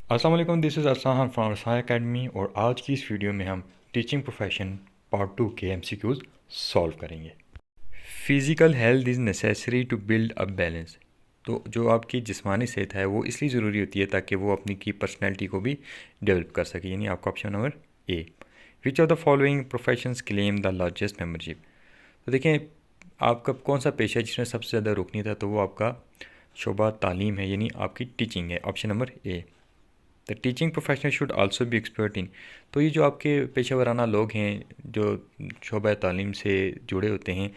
अस्सलाम वालेकुम, this is अरसान from रसाया academy. और आज की इस वीडियो में हम टीचिंग प्रोफेशन पार्ट 2 के एमसीक्यूज़ सॉल्व करेंगे। Physical health is necessary to build a balance. तो जो आपकी जिस्मानी सेहत है वो इसलिए ज़रूरी होती है ताकि वो अपनी की पर्सनैलिटी को भी डेवलप कर सके। यानी आपका option number A. Which of the following professions claim the largest membership. तो देखें, आपका कौन सा पेशा है जिसमें सबसे ज़्यादा रुकनी था, तो वो आपका शोबा तालीम है, यानी आपकी टीचिंग है। Option number A. The teaching professional should also be expert in. तो ये जो आपके पेशा वराना लोग हैं जो शोबा तालीम से जुड़े होते हैं,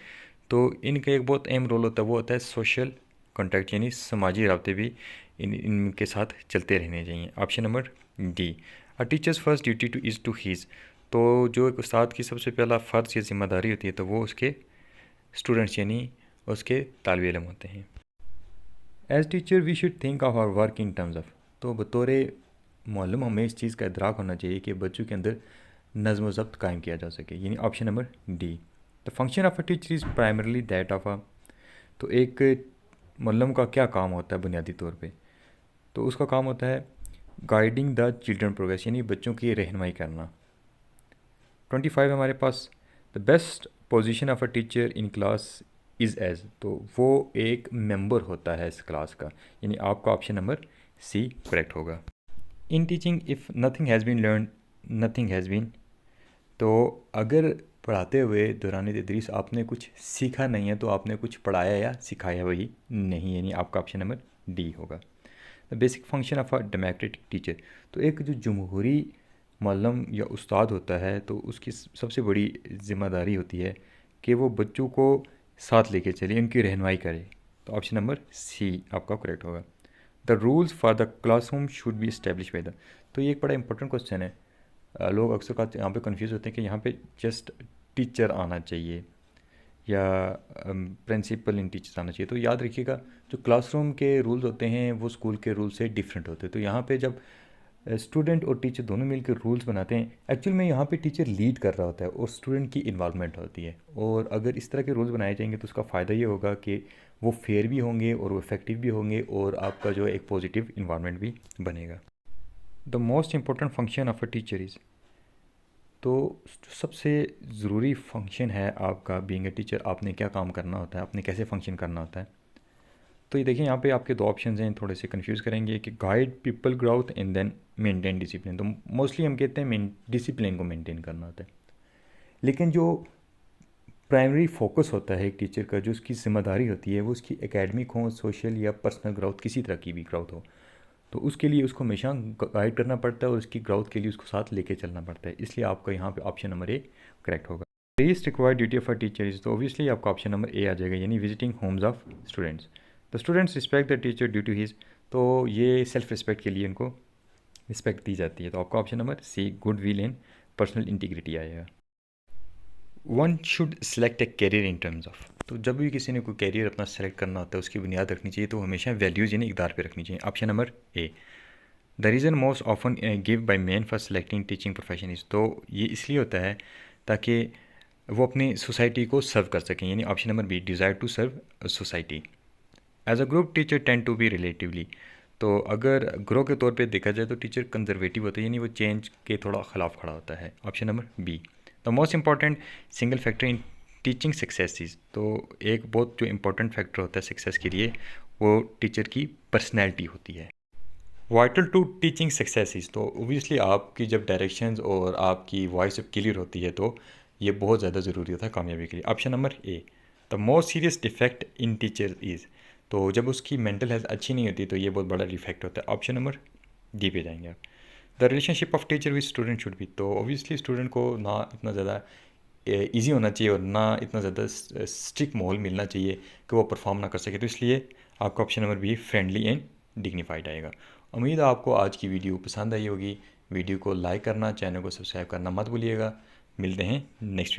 तो इनका एक बहुत अहम रोल होता है, वो होता है सोशल कॉन्टैक्ट, यानी समाजी राब्ते भी इनके साथ चलते रहने चाहिए। Option number D. A teacher's first duty to is to his. तो जो एक उस्ताद की सबसे पहला फ़र्ज़ या ज़िम्मेदारी होती है, तो वो उसके स्टूडेंट्स यानी उसके तालिब इल्म होते हैं। As teacher we should think of our work in terms of. तो बतौर मालूम हमें इस चीज़ का इदराक होना चाहिए कि बच्चों के अंदर नज़्म व ज़ब्त कायम किया जा सके, यानी option number D. The function of a teacher is primarily that of a. तो एक मल्लम का क्या काम होता है बुनियादी तौर पे, तो उसका काम होता है गाइडिंग द चिल्ड्रन प्रोग्रेस, यानी बच्चों की रहनुमाई करना। 25 हमारे पास। The best position of a teacher in class is age. तो वो एक मेंबर होता है इस क्लास का, यानी आपका ऑप्शन नंबर सी करेक्ट होगा। In teaching if nothing has been learn nothing has been. तो अगर पढ़ाते हुए दौरान तदरीस आपने कुछ सीखा नहीं है, तो आपने कुछ पढ़ाया या सिखाया वही नहीं, यानी आपका ऑप्शन नंबर डी होगा। The basic function of a democratic teacher. तो एक जो जमहूरी मल्लम या उस्ताद होता है, तो उसकी सबसे बड़ी ज़िम्मेदारी होती है कि वो बच्चों को साथ लेके चले, उनकी रहनुमाई करे। तो ऑप्शन नंबर सी आपका करेक्ट होगा। The rules for the classroom should be establish by the. तो ये एक बड़ा इंपॉर्टेंट क्वेश्चन है। लोग अक्सर का यहाँ पे कंफ्यूज होते हैं कि यहाँ पे जस्ट टीचर आना चाहिए या प्रिंसिपल इन टीचर्स आना चाहिए। तो याद रखिएगा, जो क्लासरूम के रूल्स होते हैं वो स्कूल के रूल से डिफरेंट होते हैं। तो यहाँ पे जब स्टूडेंट और टीचर दोनों मिलकर रूल्स बनाते हैं, एक्चुअल में यहाँ पे टीचर लीड कर रहा होता है और स्टूडेंट की इन्वॉल्वमेंट होती है। और अगर इस तरह के रूल्स बनाए जाएंगे तो उसका फ़ायदा ये होगा कि वो फेयर भी होंगे और वो इफ़ेक्टिव भी होंगे और आपका जो एक पॉजिटिव इन्वायरमेंट भी बनेगा। The most important function of a teacher is. तो जो सबसे ज़रूरी फंक्शन है आपका बीइंग ए टीचर, आपने क्या काम करना होता है, आपने कैसे फंक्शन करना होता है। तो ये देखिए, यहाँ पे आपके दो ऑप्शंस हैं, थोड़े से कंफ्यूज करेंगे कि guide people growth and then maintain discipline. तो मोस्टली हम कहते हैं डिसिप्लिन को मेंटेन करना होता है, लेकिन जो प्राइमरी फोकस होता है एक टीचर का, जो उसकी जिम्मेदारी होती है, वो उसकी एकेडमिक हो, सोशल या पर्सनल ग्रोथ, किसी तरह की भी ग्रोथ हो, तो उसके लिए उसको हमेशा गाइड करना पड़ता है और उसकी ग्रोथ के लिए उसको साथ लेके चलना पड़ता है। इसलिए आपका यहाँ पे ऑप्शन नंबर ए करेक्ट होगा। Least required duty of a teacher is. तो ऑब्वियसली आपका ऑप्शन नंबर ए आ जाएगा, यानी visiting homes of students. The students respect the teacher due to his. तो ये सेल्फ रिस्पेक्ट के लिए उनको रिस्पेक्ट दी जाती है। तो आपका option number C good will and personal integrity आएगा। One should select a career in terms of. तो जब भी किसी ने कोई कैरियर अपना सेलेक्ट करना होता है, उसकी बुनियाद रखनी चाहिए, तो हमेशा वैल्यूज़ यानी इकदार पे रखनी चाहिए। Option number A. The reason most often give by man for selecting teaching profession is. तो ये इसलिए होता है ताकि वो अपनी सोसाइटी को सर्व कर सकें, यानी option number B desire to serve society. As a group teacher tend to be relatively. तो अगर ग्रो के तौर पे देखा जाए तो टीचर कंजर्वेटिव होता है, यानी वो चेंज के थोड़ा ख़िलाफ़ खड़ा होता है। Option number B. The most important single factor in teaching success is. तो एक बहुत जो इंपॉर्टेंट फैक्टर होता है सक्सेस के लिए, वो टीचर की पर्सनैलिटी होती है। Vital to teaching success is. तो ओबियसली आपकी जब डायरेक्शंस और आपकी वॉइस जब क्लियर होती है, तो ये बहुत ज़्यादा ज़रूरी होता है कामयाबी के लिए। Option number A. The most serious defect in teacher is. तो जब उसकी मेंटल हेल्थ अच्छी नहीं होती, तो ये बहुत बड़ा डिफेक्ट होता है। ऑप्शन नंबर डी पे जाएंगे आप। The relationship of teacher with student should be. तो ओबियसली स्टूडेंट को ना इतना ज़्यादा ईजी होना चाहिए और ना इतना ज़्यादा स्ट्रिक्ट माहौल मिलना चाहिए कि वो परफॉर्म ना कर सके। तो इसलिए आपका option number be friendly and dignified आएगा। उम्मीद है आपको आज की वीडियो पसंद आई होगी। वीडियो को लाइक करना, चैनल को सब्सक्राइब करना मत भूलिएगा। मिलते हैं नेक्स्ट वीडियो।